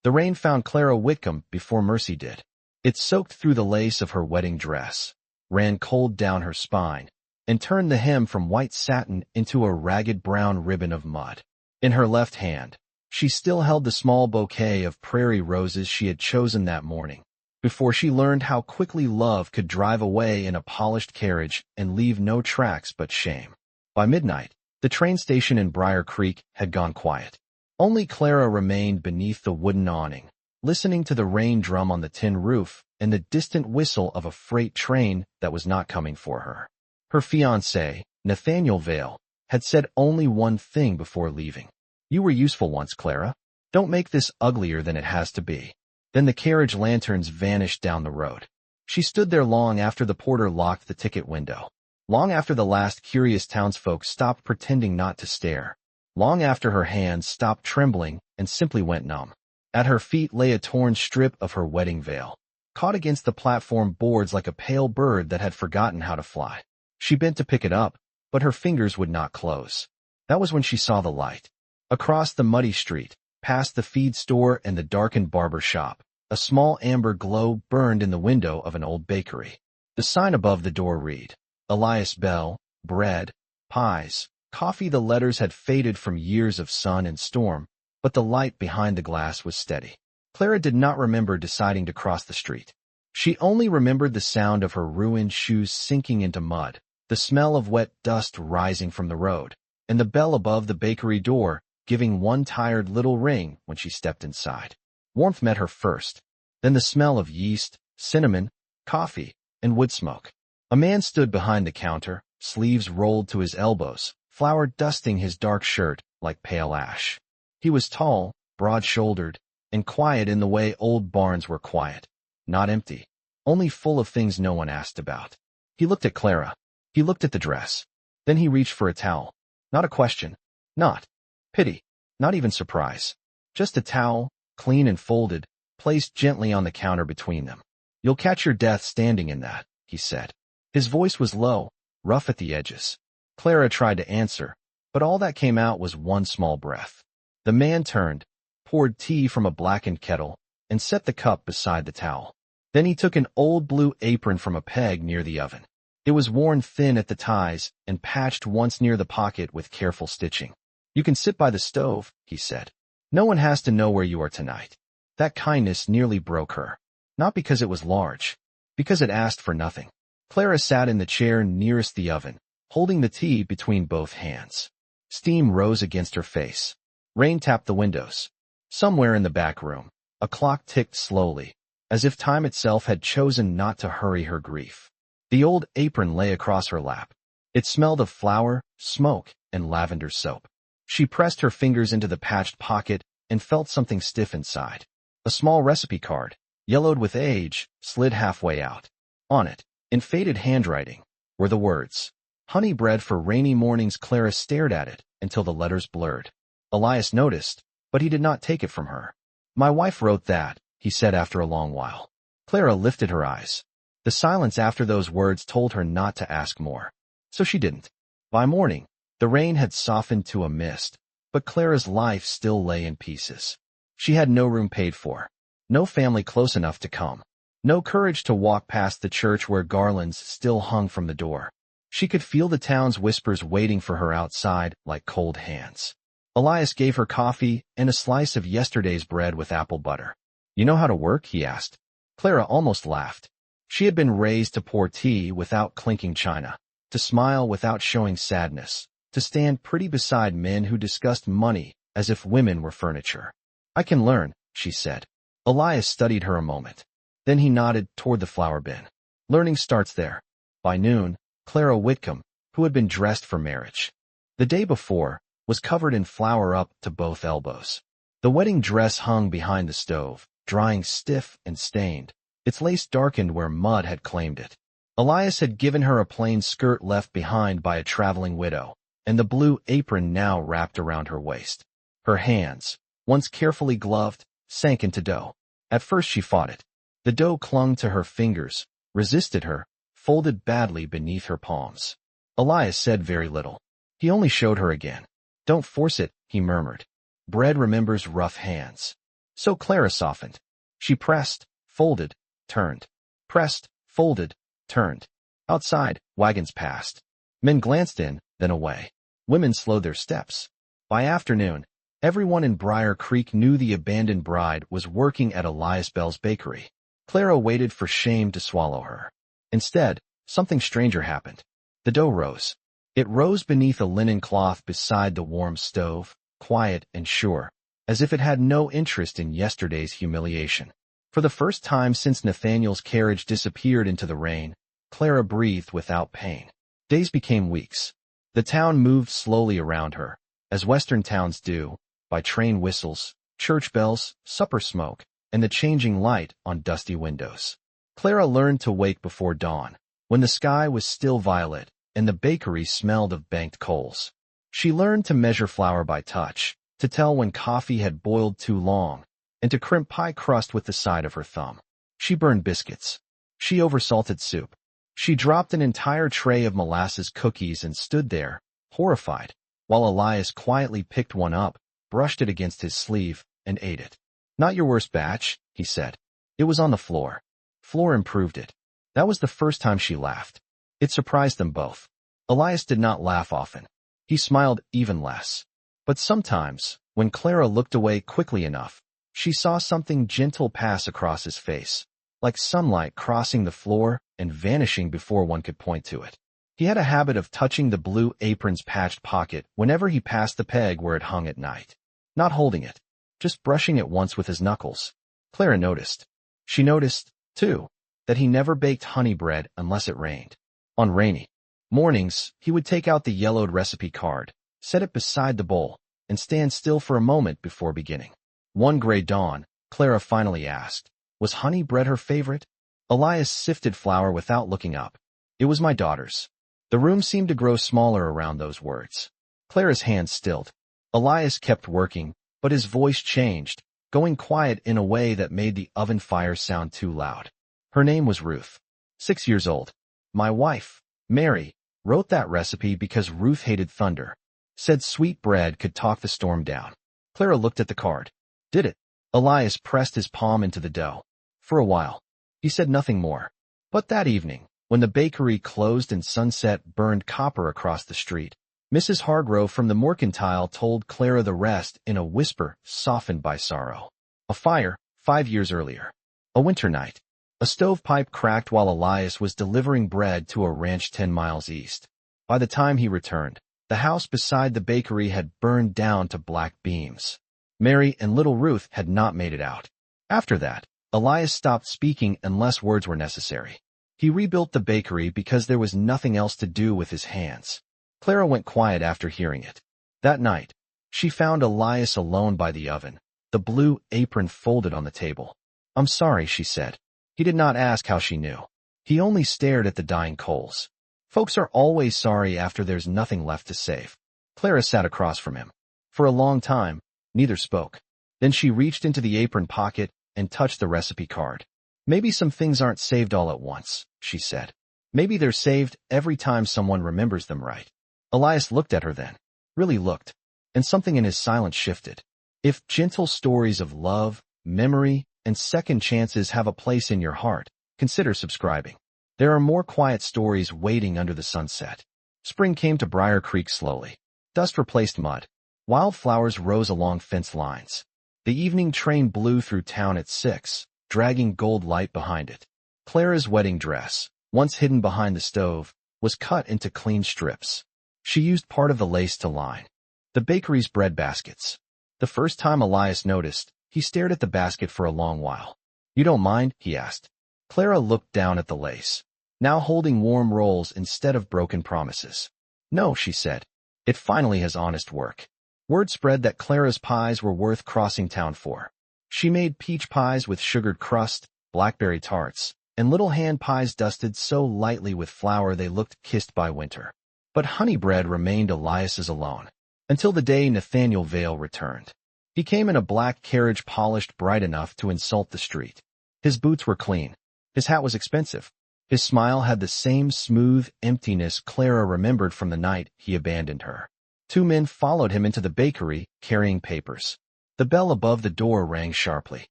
The rain found Clara Whitcomb before Mercy did. It soaked through the lace of her wedding dress, ran cold down her spine, and turned the hem from white satin into a ragged brown ribbon of mud. In her left hand, she still held the small bouquet of prairie roses she had chosen that morning, before she learned how quickly love could drive away in a polished carriage and leave no tracks but shame. By midnight, the train station in Briar Creek had gone quiet. Only Clara remained beneath the wooden awning, listening to the rain drum on the tin roof and the distant whistle of a freight train that was not coming for her. Her fiancé, Nathaniel Vale, had said only one thing before leaving. "You were useful once, Clara. Don't make this uglier than it has to be." Then the carriage lanterns vanished down the road. She stood there long after the porter locked the ticket window, long after the last curious townsfolk stopped pretending not to stare, long after her hands stopped trembling and simply went numb. At her feet lay a torn strip of her wedding veil, caught against the platform boards like a pale bird that had forgotten how to fly. She bent to pick it up, but her fingers would not close. That was when she saw the light. Across the muddy street, past the feed store and the darkened barber shop, a small amber glow burned in the window of an old bakery. The sign above the door read, "Elias Bell, bread, pies, coffee." The letters had faded from years of sun and storm, but the light behind the glass was steady. Clara did not remember deciding to cross the street. She only remembered the sound of her ruined shoes sinking into mud, the smell of wet dust rising from the road, and the bell above the bakery door giving one tired little ring when she stepped inside. Warmth met her first, then the smell of yeast, cinnamon, coffee, and wood smoke. A man stood behind the counter, sleeves rolled to his elbows, flour dusting his dark shirt like pale ash. He was tall, broad-shouldered, and quiet in the way old barns were quiet, not empty, only full of things no one asked about. He looked at Clara. He looked at the dress. Then he reached for a towel. Not a question, not pity, not even surprise. Just a towel, clean and folded, placed gently on the counter between them. "You'll catch your death standing in that," he said. His voice was low, rough at the edges. Clara tried to answer, but all that came out was one small breath. The man turned, poured tea from a blackened kettle, and set the cup beside the towel. Then he took an old blue apron from a peg near the oven. It was worn thin at the ties and patched once near the pocket with careful stitching. "You can sit by the stove," he said. "No one has to know where you are tonight." That kindness nearly broke her. Not because it was large, because it asked for nothing. Clara sat in the chair nearest the oven, holding the tea between both hands. Steam rose against her face. Rain tapped the windows. Somewhere in the back room, a clock ticked slowly, as if time itself had chosen not to hurry her grief. The old apron lay across her lap. It smelled of flour, smoke, and lavender soap. She pressed her fingers into the patched pocket and felt something stiff inside. A small recipe card, yellowed with age, slid halfway out. On it, in faded handwriting, were the words, "Honey bread for rainy mornings." Clara stared at it until the letters blurred. Elias noticed, but he did not take it from her. "My wife wrote that," he said after a long while. Clara lifted her eyes. The silence after those words told her not to ask more. So she didn't. By morning, the rain had softened to a mist, but Clara's life still lay in pieces. She had no room paid for, no family close enough to come, no courage to walk past the church where garlands still hung from the door. She could feel the town's whispers waiting for her outside like cold hands. Elias gave her coffee and a slice of yesterday's bread with apple butter. "You know how to work?" he asked. Clara almost laughed. She had been raised to pour tea without clinking china, to smile without showing sadness, to stand pretty beside men who discussed money as if women were furniture. "I can learn," she said. Elias studied her a moment. Then he nodded toward the flour bin. "Learning starts there." By noon, Clara Whitcomb, who had been dressed for marriage the day before, was covered in flour up to both elbows. The wedding dress hung behind the stove, drying stiff and stained, its lace darkened where mud had claimed it. Elias had given her a plain skirt left behind by a traveling widow, and the blue apron now wrapped around her waist. Her hands, once carefully gloved, sank into dough. At first she fought it. The dough clung to her fingers, resisted her, folded badly beneath her palms. Elias said very little. He only showed her again. "Don't force it," he murmured. "Bread remembers rough hands." So Clara softened. She pressed, folded, turned. Pressed, folded, turned. Outside, wagons passed. Men glanced in, then away. Women slowed their steps. By afternoon, everyone in Briar Creek knew the abandoned bride was working at Elias Bell's bakery. Clara waited for shame to swallow her. Instead, something stranger happened. The dough rose. It rose beneath a linen cloth beside the warm stove, quiet and sure, as if it had no interest in yesterday's humiliation. For the first time since Nathaniel's carriage disappeared into the rain, Clara breathed without pain. Days became weeks. The town moved slowly around her, as western towns do, by train whistles, church bells, supper smoke, and the changing light on dusty windows. Clara learned to wake before dawn, when the sky was still violet and the bakery smelled of banked coals. She learned to measure flour by touch, to tell when coffee had boiled too long, and to crimp pie crust with the side of her thumb. She burned biscuits. She oversalted soup. She dropped an entire tray of molasses cookies and stood there, horrified, while Elias quietly picked one up, brushed it against his sleeve, and ate it. "Not your worst batch," he said. It was on the floor. Floor improved it. That was the first time she laughed. It surprised them both. Elias did not laugh often. He smiled even less. But sometimes, when Clara looked away quickly enough, she saw something gentle pass across his face, like sunlight crossing the floor and vanishing before one could point to it. He had a habit of touching the blue apron's patched pocket whenever he passed the peg where it hung at night. Not holding it, just brushing it once with his knuckles. Clara noticed. She noticed, too, that he never baked honey bread unless it rained. On rainy mornings, he would take out the yellowed recipe card, set it beside the bowl, and stand still for a moment before beginning. One gray dawn, Clara finally asked, "Was honey bread her favorite?" Elias sifted flour without looking up. "It was my daughter's." The room seemed to grow smaller around those words. Clara's hands stilled. Elias kept working, but his voice changed, going quiet in a way that made the oven fire sound too loud. "Her name was Ruth. 6 years old. My wife, Mary, wrote that recipe because Ruth hated thunder. Said sweet bread could talk the storm down." Clara looked at the card. "Did it?" Elias pressed his palm into the dough. For a while, he said nothing more. But that evening, when the bakery closed and sunset burned copper across the street, Mrs. Hargrove from the mercantile told Clara the rest in a whisper softened by sorrow. A fire, 5 years earlier. A winter night. A stovepipe cracked while Elias was delivering bread to a ranch 10 miles east. By the time he returned, the house beside the bakery had burned down to black beams. Mary and little Ruth had not made it out. After that, Elias stopped speaking unless words were necessary. He rebuilt the bakery because there was nothing else to do with his hands. Clara went quiet after hearing it. That night, she found Elias alone by the oven, the blue apron folded on the table. "I'm sorry," she said. He did not ask how she knew. He only stared at the dying coals. Folks are always sorry after there's nothing left to save. Clara sat across from him. For a long time, neither spoke. Then she reached into the apron pocket and touched the recipe card. "Maybe some things aren't saved all at once," she said. "Maybe they're saved every time someone remembers them right." Elias looked at her then, really looked, and something in his silence shifted. If gentle stories of love, memory, and second chances have a place in your heart, consider subscribing. There are more quiet stories waiting under the sunset. Spring came to Briar Creek slowly. Dust replaced mud. Wildflowers rose along fence lines. The evening train blew through town at 6, dragging gold light behind it. Clara's wedding dress, once hidden behind the stove, was cut into clean strips. She used part of the lace to line the bakery's bread baskets. The first time Elias noticed, he stared at the basket for a long while. "You don't mind?" he asked. Clara looked down at the lace, now holding warm rolls instead of broken promises. "No," she said. "It finally has honest work." Word spread that Clara's pies were worth crossing town for. She made peach pies with sugared crust, blackberry tarts, and little hand pies dusted so lightly with flour they looked kissed by winter. But honey bread remained Elias's alone, until the day Nathaniel Vale returned. He came in a black carriage polished bright enough to insult the street. His boots were clean. His hat was expensive. His smile had the same smooth emptiness Clara remembered from the night he abandoned her. 2 men followed him into the bakery, carrying papers. The bell above the door rang sharply.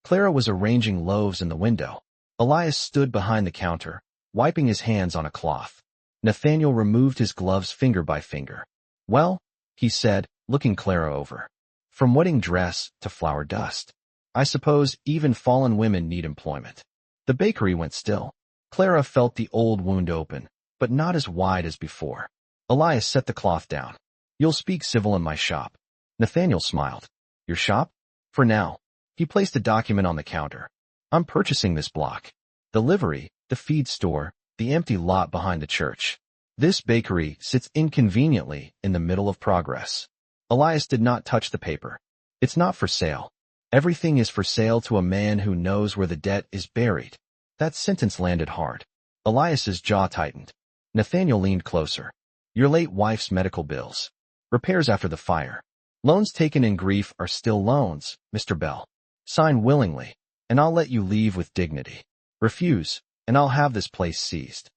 Clara was arranging loaves in the window. Elias stood behind the counter, wiping his hands on a cloth. Nathaniel removed his gloves finger by finger. "Well," he said, looking Clara over. "From wedding dress to flower dust. I suppose even fallen women need employment." The bakery went still. Clara felt the old wound open, but not as wide as before. Elias set the cloth down. "You'll speak civil in my shop." Nathaniel smiled. "Your shop?" "For now." He placed a document on the counter. "I'm purchasing this block. The livery, the feed store, the empty lot behind the church. This bakery sits inconveniently in the middle of progress." Elias did not touch the paper. "It's not for sale. Everything is for sale to a man who knows where the debt is buried." That sentence landed hard. Elias's jaw tightened. Nathaniel leaned closer. "Your late wife's medical bills. Repairs after the fire. Loans taken in grief are still loans, Mr. Bell. Sign willingly, and I'll let you leave with dignity. Refuse, and I'll have this place seized."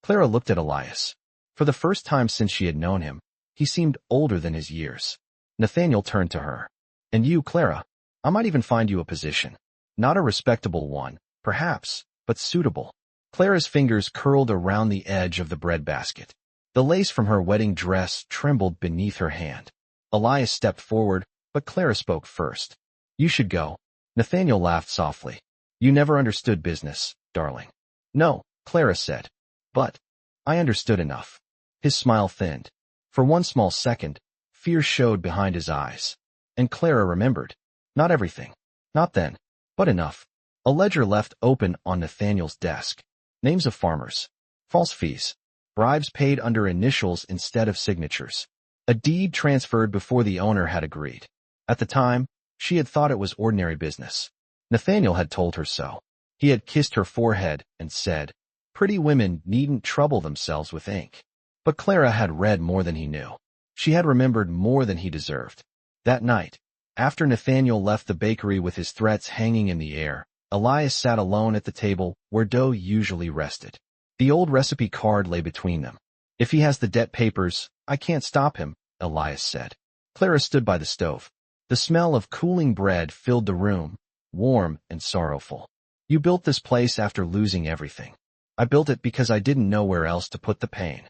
Clara looked at Elias. For the first time since she had known him, he seemed older than his years. Nathaniel turned to her. "And you, Clara, I might even find you a position. Not a respectable one, perhaps, but suitable." Clara's fingers curled around the edge of the breadbasket. The lace from her wedding dress trembled beneath her hand. Elias stepped forward, but Clara spoke first. "You should go." Nathaniel laughed softly. "You never understood business, darling." "No," Clara said. "But I understood enough." His smile thinned. For one small second, fear showed behind his eyes. And Clara remembered. Not everything. Not then. But enough. A ledger left open on Nathaniel's desk. Names of farmers. False fees. Bribes paid under initials instead of signatures. A deed transferred before the owner had agreed. At the time, she had thought it was ordinary business. Nathaniel had told her so. He had kissed her forehead and said, "Pretty women needn't trouble themselves with ink." But Clara had read more than he knew. She had remembered more than he deserved. That night, after Nathaniel left the bakery with his threats hanging in the air, Elias sat alone at the table where dough usually rested. The old recipe card lay between them. "If he has the debt papers, I can't stop him," Elias said. Clara stood by the stove. The smell of cooling bread filled the room, warm and sorrowful. "You built this place after losing everything. I built it because I didn't know where else to put the pain.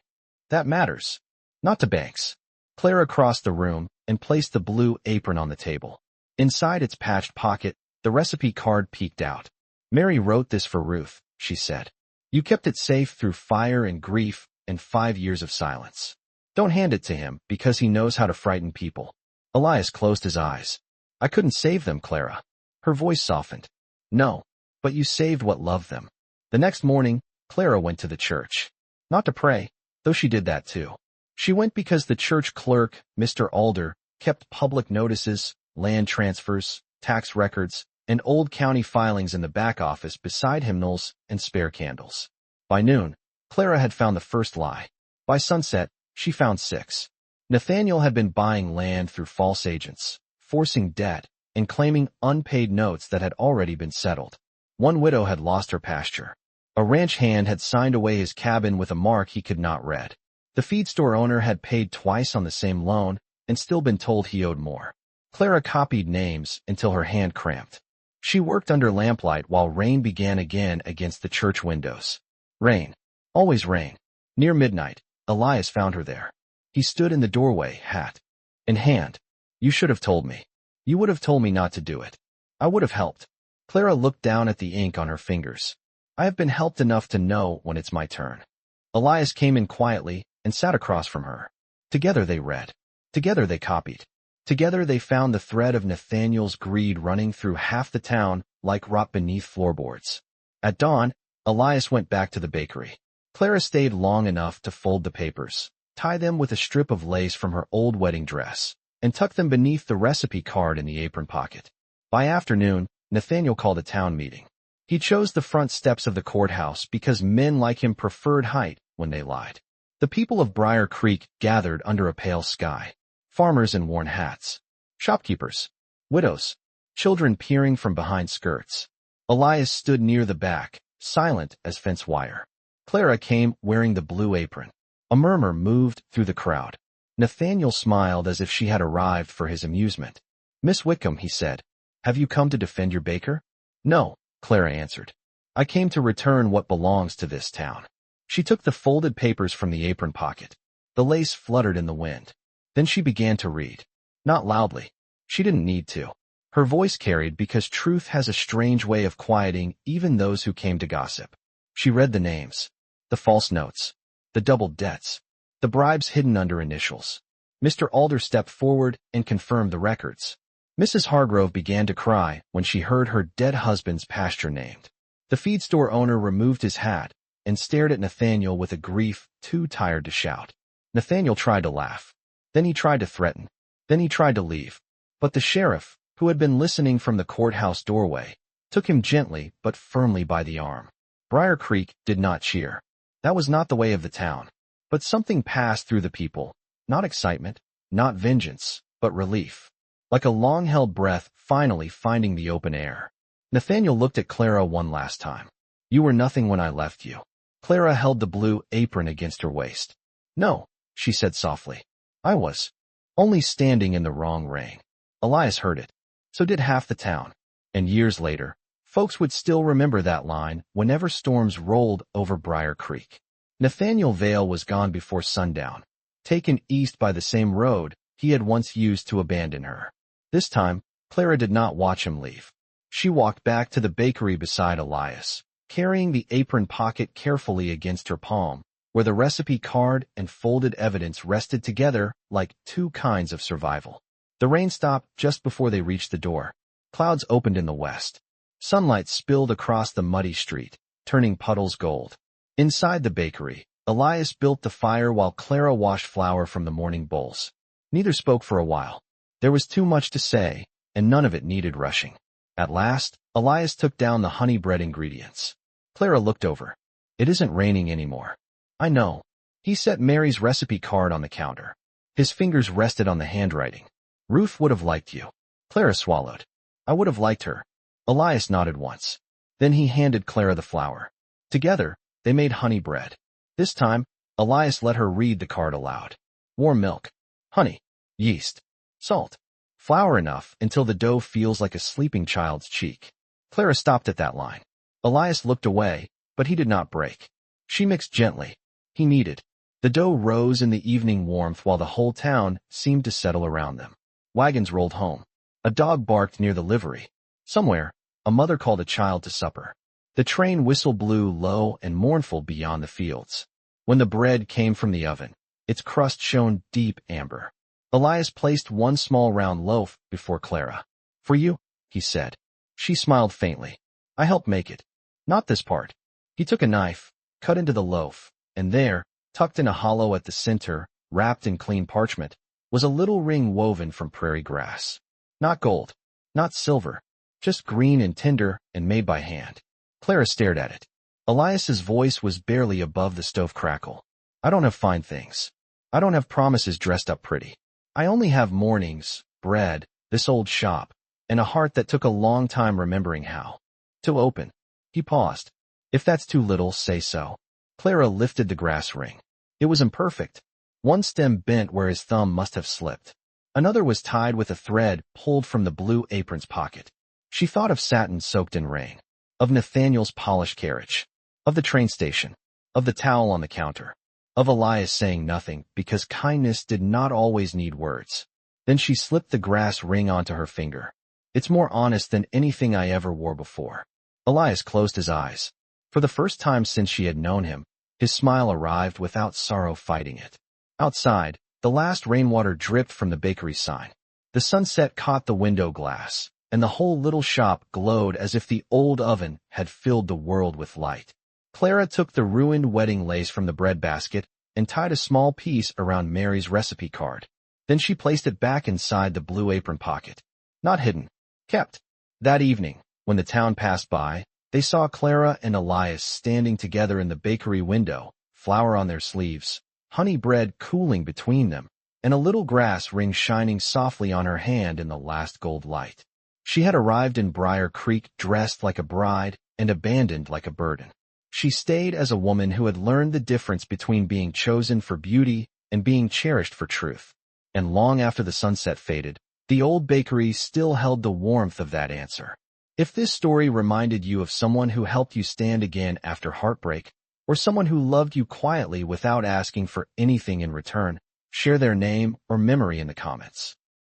That matters. Not to banks." Clara crossed the room and placed the blue apron on the table. Inside its patched pocket, the recipe card peeked out. "Mary wrote this for Ruth," she said. "You kept it safe through fire and grief and 5 years of silence. Don't hand it to him because he knows how to frighten people." Elias closed his eyes. "I couldn't save them, Clara." Her voice softened. "No, but you saved what loved them." The next morning, Clara went to the church. Not to pray, though she did that too. She went because the church clerk, Mr. Alder, kept public notices, land transfers, tax records, and old county filings in the back office beside hymnals and spare candles. By noon, Clara had found the first lie. By sunset, she found 6. Nathaniel had been buying land through false agents, forcing debt, and claiming unpaid notes that had already been settled. One widow had lost her pasture. A ranch hand had signed away his cabin with a mark he could not read. The feed store owner had paid twice on the same loan and still been told he owed more. Clara copied names until her hand cramped. She worked under lamplight while rain began again against the church windows. Rain. Always rain. Near midnight, Elias found her there. He stood in the doorway, hat in hand. "You should have told me. You would have told me not to do it. I would have helped." Clara looked down at the ink on her fingers. "I have been helped enough to know when it's my turn." Elias came in quietly and sat across from her. Together they read. Together they copied. Together they found the thread of Nathaniel's greed running through half the town like rot beneath floorboards. At dawn, Elias went back to the bakery. Clara stayed long enough to fold the papers, tie them with a strip of lace from her old wedding dress, and tuck them beneath the recipe card in the apron pocket. By afternoon, Nathaniel called a town meeting. He chose the front steps of the courthouse because men like him preferred height when they lied. The people of Briar Creek gathered under a pale sky. Farmers in worn hats. Shopkeepers. Widows. Children peering from behind skirts. Elias stood near the back, silent as fence wire. Clara came wearing the blue apron. A murmur moved through the crowd. Nathaniel smiled as if she had arrived for his amusement. "Miss Whitcomb," he said, "have you come to defend your baker?" "No," Clara answered. "I came to return what belongs to this town." She took the folded papers from the apron pocket. The lace fluttered in the wind. Then she began to read. Not loudly. She didn't need to. Her voice carried because truth has a strange way of quieting even those who came to gossip. She read the names, the false notes, the doubled debts, the bribes hidden under initials. Mr. Alder stepped forward and confirmed the records. Mrs. Hargrove began to cry when she heard her dead husband's pasture named. The feed store owner removed his hat and stared at Nathaniel with a grief too tired to shout. Nathaniel tried to laugh. Then he tried to threaten. Then he tried to leave. But the sheriff, who had been listening from the courthouse doorway, took him gently but firmly by the arm. Briar Creek did not cheer. That was not the way of the town. But something passed through the people. Not excitement, not vengeance, but relief. Like a long-held breath finally finding the open air. Nathaniel looked at Clara one last time. "You were nothing when I left you." Clara held the blue apron against her waist. "No," she said softly. "I was only standing in the wrong rain." Elias heard it. So did half the town. And years later, folks would still remember that line whenever storms rolled over Briar Creek. Nathaniel Vale was gone before sundown, taken east by the same road he had once used to abandon her. This time, Clara did not watch him leave. She walked back to the bakery beside Elias, carrying the apron pocket carefully against her palm, where the recipe card and folded evidence rested together like two kinds of survival. The rain stopped just before they reached the door. Clouds opened in the west. Sunlight spilled across the muddy street, turning puddles gold. Inside the bakery, Elias built the fire while Clara washed flour from the morning bowls. Neither spoke for a while. There was too much to say, and none of it needed rushing. At last, Elias took down the honey bread ingredients. Clara looked over. "It isn't raining anymore." "I know." He set Mary's recipe card on the counter. His fingers rested on the handwriting. "Ruth would have liked you." Clara swallowed. "I would have liked her." Elias nodded once. Then he handed Clara the flour. Together, they made honey bread. This time, Elias let her read the card aloud. "Warm milk, honey, yeast, salt, flour enough until the dough feels like a sleeping child's cheek." Clara stopped at that line. Elias looked away, but he did not break. She mixed gently. He kneaded. The dough rose in the evening warmth while the whole town seemed to settle around them. Wagons rolled home. A dog barked near the livery. Somewhere, a mother called a child to supper. The train whistle blew low and mournful beyond the fields. When the bread came from the oven, its crust shone deep amber. Elias placed one small round loaf before Clara. "For you," he said. She smiled faintly. "I helped make it. Not this part." He took a knife, cut into the loaf, and there, tucked in a hollow at the center, wrapped in clean parchment, was a little ring woven from prairie grass. Not gold, not silver, just green and tender and made by hand. Clara stared at it. Elias's voice was barely above the stove crackle. "I don't have fine things. I don't have promises dressed up pretty. I only have mornings, bread, this old shop, and a heart that took a long time remembering how to open." He paused. "If that's too little, say so." Clara lifted the grass ring. It was imperfect. One stem bent where his thumb must have slipped. Another was tied with a thread pulled from the blue apron's pocket. She thought of satin soaked in rain, of Nathaniel's polished carriage, of the train station, of the towel on the counter, of Elias saying nothing because kindness did not always need words. Then she slipped the grass ring onto her finger. "It's more honest than anything I ever wore before." Elias closed his eyes. For the first time since she had known him, his smile arrived without sorrow fighting it. Outside, the last rainwater dripped from the bakery sign. The sunset caught the window glass, and the whole little shop glowed as if the old oven had filled the world with light. Clara took the ruined wedding lace from the bread basket and tied a small piece around Mary's recipe card. Then she placed it back inside the blue apron pocket. Not hidden, kept. That evening, when the town passed by, they saw Clara and Elias standing together in the bakery window, flour on their sleeves, honey bread cooling between them, and a little grass ring shining softly on her hand in the last gold light. She had arrived in Briar Creek dressed like a bride and abandoned like a burden. She stayed as a woman who had learned the difference between being chosen for beauty and being cherished for truth. And long after the sunset faded, The old bakery still held the warmth of that answer. If this story reminded you of someone who helped you stand again after heartbreak, or someone who loved you quietly without asking for anything in return, share their name or memory in the comments.